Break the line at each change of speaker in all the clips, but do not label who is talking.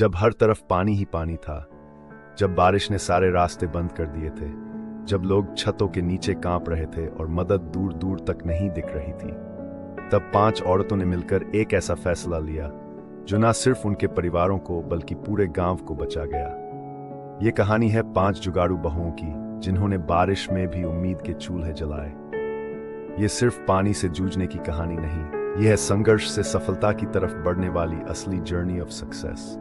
जब हर तरफ पानी ही पानी था, जब बारिश ने सारे रास्ते बंद कर दिए थे, जब लोग छतों के नीचे कांप रहे थे और मदद दूर दूर तक नहीं दिख रही थी, तब 5 औरतों ने मिलकर एक ऐसा फैसला लिया जो न सिर्फ उनके परिवारों को बल्कि पूरे गांव को बचा गया। ये कहानी है 5 जुगाड़ू बहुओं की जिन्होंने बारिश में भी उम्मीद के चूल्हे जलाए। ये सिर्फ पानी से जूझने की कहानी नहीं, यह है संघर्ष से सफलता की तरफ बढ़ने वाली असली जर्नी ऑफ सक्सेस।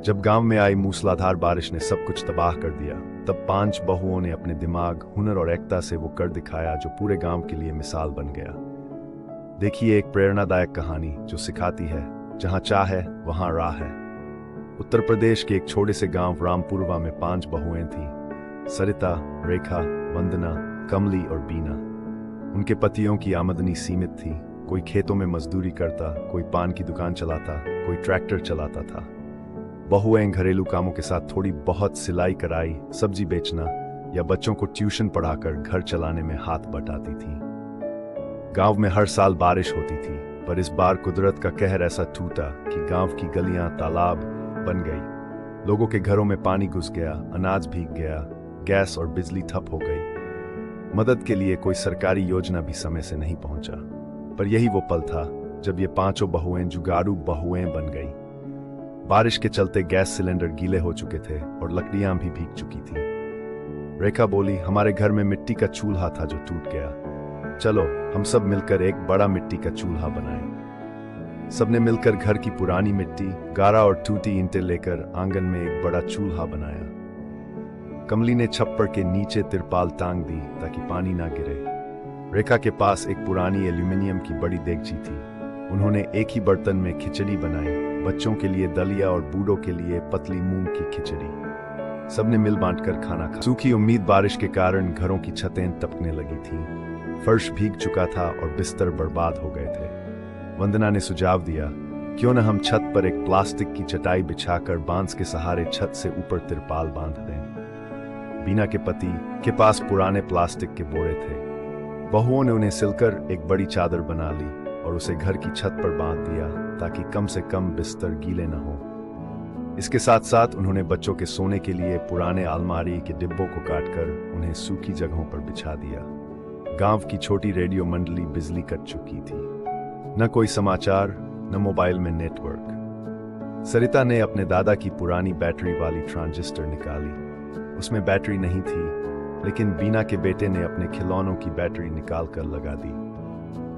जब गांव में आई मूसलाधार बारिश ने सब कुछ तबाह कर दिया, तब 5 बहुओं ने अपने दिमाग, हुनर और एकता से वो कर दिखाया जो पूरे गांव के लिए मिसाल बन गया। देखिए एक प्रेरणादायक कहानी जो सिखाती है, जहां चाह है वहां राह है। उत्तर प्रदेश के एक छोटे से गांव रामपुरवा में 5 बहुएं थीं, सरिता, रेखा, वंदना, कमली और बीना। उनके पतियों की आमदनी सीमित थी, कोई खेतों में मजदूरी करता, कोई पान की दुकान चलाता, कोई ट्रैक्टर चलाता था। बहुएं घरेलू कामों के साथ थोड़ी बहुत सिलाई कराई, सब्जी बेचना या बच्चों को ट्यूशन पढ़ाकर घर चलाने में हाथ बटाती थीं। गांव में हर साल बारिश होती थी, पर इस बार कुदरत का कहर ऐसा टूटा कि गांव की गलियां तालाब बन गई, लोगों के घरों में पानी घुस गया, अनाज भीग गया, गैस और बिजली ठप हो गई। मदद के लिए कोई सरकारी योजना भी समय से नहीं पहुंचा। पर यही वो पल था जब ये 5 बहुएं जुगाड़ू बहुएं बन गई। बारिश के चलते गैस सिलेंडर गीले हो चुके थे और लकड़ियां भी भीग चुकी थीं। रेखा बोली, हमारे घर में मिट्टी का चूल्हा था जो टूट गया, चलो हम सब मिलकर एक बड़ा मिट्टी का चूल्हा बनाएं। सबने मिलकर घर की पुरानी मिट्टी, गारा और टूटी ईंटें लेकर आंगन में एक बड़ा चूल्हा बनाया। कमली ने छप्पर के नीचे तिरपाल टांग दी ताकि पानी ना गिरे। रेखा के पास एक पुरानी एल्यूमिनियम की बड़ी देगची थी। उन्होंने एक ही बर्तन में खिचड़ी बनाई, बच्चों के लिए दलिया और बूढ़ों के लिए पतली मूंग की खिचड़ी। सबने मिल बांटकर खाना खाया। सूखी उम्मीद बारिश के कारण घरों की छतें टपकने लगी थीं, फर्श भीग चुका था और बिस्तर बर्बाद हो गए थे। वंदना ने सुझाव दिया, क्यों न हम छत पर एक प्लास्टिक की चटाई बिछाकर बांस के सहारे छत से ऊपर तिरपाल बांध दें। बीना के पति के पास पुराने प्लास्टिक के बोरे थे। बहुओं ने उन्हें सिलकर एक बड़ी चादर बना ली और उसे घर की छत पर बांध दिया ताकि कम से कम बिस्तर गीले न हो। इसके साथ साथ उन्होंने बच्चों के सोने के लिए पुराने अलमारी के डिब्बों को काटकर उन्हें सूखी जगहों पर बिछा दिया। गांव की छोटी रेडियो मंडली बिजली कट चुकी थी, न कोई समाचार, न मोबाइल में नेटवर्क। सरिता ने अपने दादा की पुरानी बैटरी वाली ट्रांजिस्टर निकाली। उसमें बैटरी नहीं थी, लेकिन बीना के बेटे ने अपने खिलौनों की बैटरी निकाल कर लगा दी।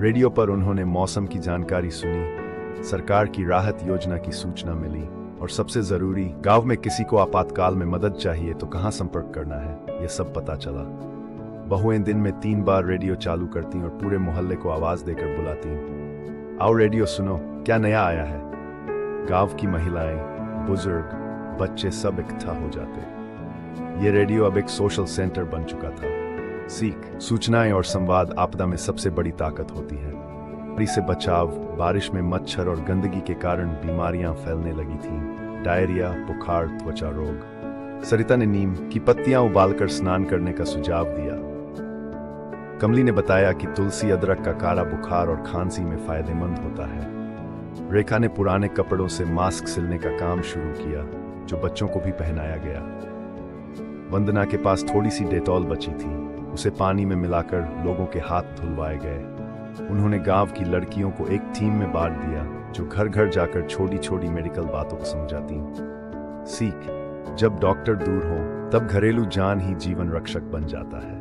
रेडियो पर उन्होंने मौसम की जानकारी सुनी, सरकार की राहत योजना की सूचना मिली और सबसे जरूरी, गांव में किसी को आपातकाल में मदद चाहिए तो कहां संपर्क करना है, यह सब पता चला। बहुएं दिन में 3 बार रेडियो चालू करती और पूरे मोहल्ले को आवाज देकर बुलाती, आओ रेडियो सुनो, क्या नया आया है। गांव की महिलाएं, बुजुर्ग, बच्चे सब इकट्ठा हो जाते। ये रेडियो अब एक सोशल सेंटर बन चुका था। सीख, सूचनाएं और संवाद आपदा में सबसे बड़ी ताकत होती है। बीमारी से बचाव, बारिश में मच्छर और गंदगी के कारण बीमारियां फैलने लगी थीं, डायरिया, बुखार, त्वचा रोग। सरिता ने नीम की पत्तियां उबालकर स्नान करने का सुझाव दिया। कमली ने बताया कि तुलसी अदरक का काढ़ा बुखार और खांसी में फायदेमंद होता है। रेखा ने पुराने कपड़ों से मास्क सिलने का काम शुरू किया, जो बच्चों को भी पहनाया गया। वंदना के पास थोड़ी सी डेटॉल बची थी, उसे पानी में मिलाकर लोगों के हाथ धुलवाए गए। उन्होंने गांव की लड़कियों को एक टीम में बांट दिया जो घर घर जाकर छोटी छोटी मेडिकल बातों को समझाती। सीख, जब डॉक्टर दूर हो तब घरेलू जान ही जीवन रक्षक बन जाता है।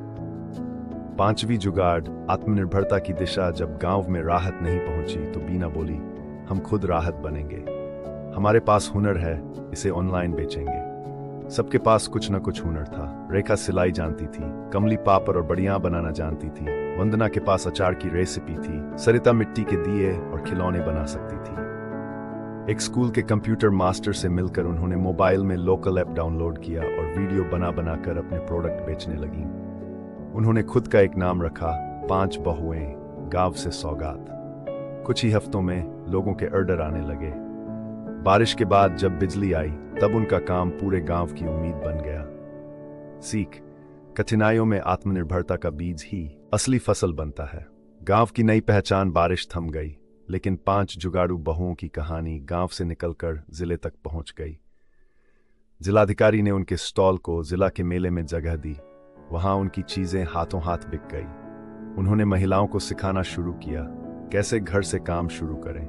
5वीं जुगाड़, आत्मनिर्भरता की दिशा। जब गांव में राहत नहीं पहुंची तो बीना बोली, हम खुद राहत बनेंगे, हमारे पास हुनर है, इसे ऑनलाइन बेचेंगे। सबके पास कुछ न कुछ हुनर था। रेखा सिलाई जानती थी, कमली पापड़ और बड़ियां बनाना जानती थी, वंदना के पास अचार की रेसिपी थी, सरिता मिट्टी के दिए और खिलौने बना सकती थी। एक स्कूल के कंप्यूटर मास्टर से मिलकर उन्होंने मोबाइल में लोकल ऐप डाउनलोड किया और वीडियो बना बनाकर अपने प्रोडक्ट बेचने लगी। उन्होंने खुद का एक नाम रखा, 5 बहुएं, गांव से सौगात। कुछ ही हफ्तों में लोगों के ऑर्डर आने लगे। बारिश के बाद जब बिजली आई तब उनका काम पूरे गांव की उम्मीद बन गया। सीख, कठिनाइयों में आत्मनिर्भरता का बीज ही असली फसल बनता है। गांव की नई पहचान। बारिश थम गई, लेकिन 5 जुगाड़ू बहुओं की कहानी गांव से निकलकर जिले तक पहुंच गई। जिलाधिकारी ने उनके स्टॉल को जिला के मेले में जगह दी। वहां उनकी चीजें हाथों हाथ बिक गई। उन्होंने महिलाओं को सिखाना शुरू किया, कैसे घर से काम शुरू करें।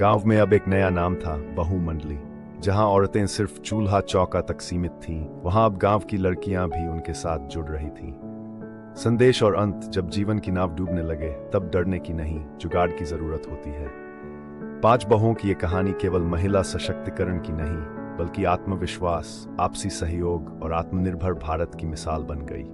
गांव में अब एक नया नाम था, बहू मंडली। जहां औरतें सिर्फ चूल्हा चौका तक सीमित थीं, वहां अब गांव की लड़कियां भी उनके साथ जुड़ रही थीं। संदेश और अंत, जब जीवन की नाव डूबने लगे तब डरने की नहीं, जुगाड़ की जरूरत होती है। 5 बहुओं की ये कहानी केवल महिला सशक्तिकरण की नहीं, बल्कि आत्मविश्वास, आपसी सहयोग और आत्मनिर्भर भारत की मिसाल बन गई।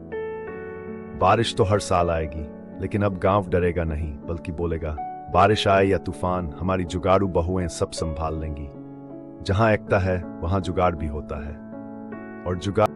बारिश तो हर साल आएगी, लेकिन अब गांव डरेगा नहीं, बल्कि बोलेगा, बारिश आए या तूफान, हमारी जुगाड़ू बहुएं सब संभाल लेंगी। जहां एकता है वहां जुगाड़ भी होता है, और जुगाड़